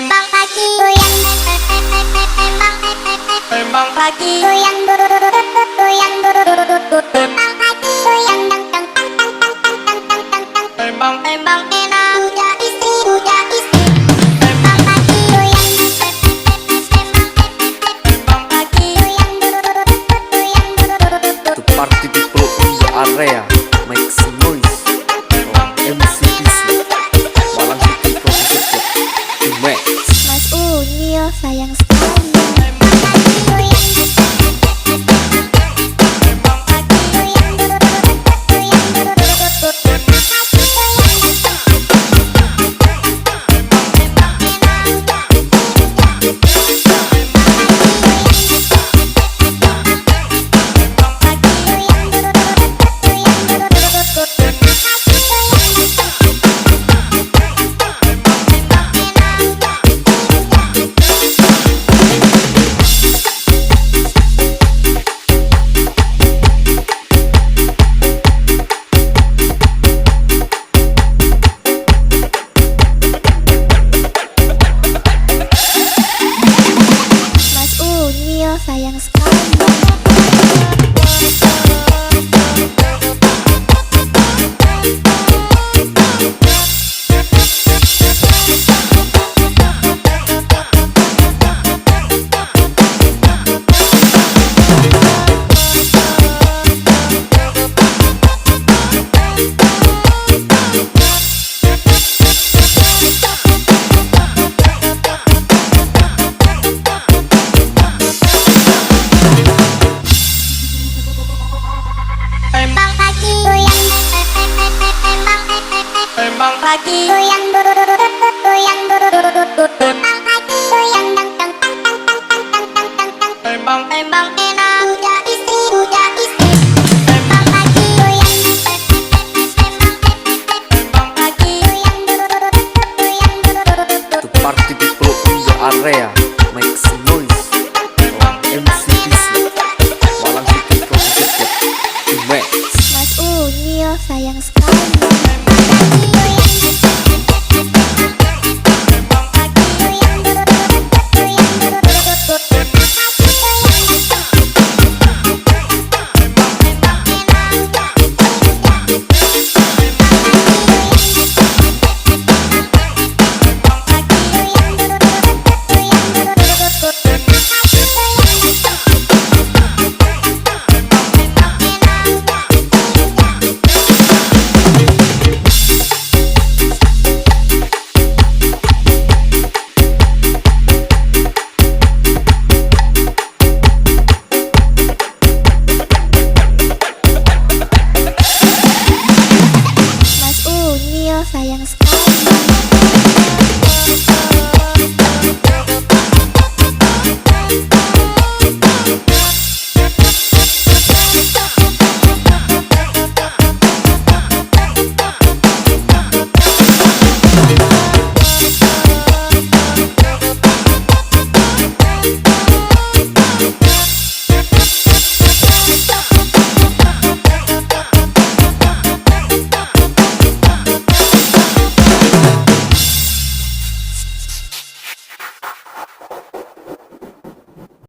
Memang pagi goyang, memang pagi goyang, goyang, memang pagi goyang, memang enak, udah istri, memang pagi goyang, memang pagi goyang, To party people in the area, make some noise. MCPC Malang City Producer Club Max. Mas Unyil sayang sekali. Sayang sekali. Memang pagi goyang, memang pagi goyang, goyang, memang pagi goyang, memang enak, udah istri, memang pagi goyang, memang pagi goyang, To party people in the area, make some noise. MCPC Malang City Producer Club Max. Mas Unyil sayang sekali. Sayang sekali.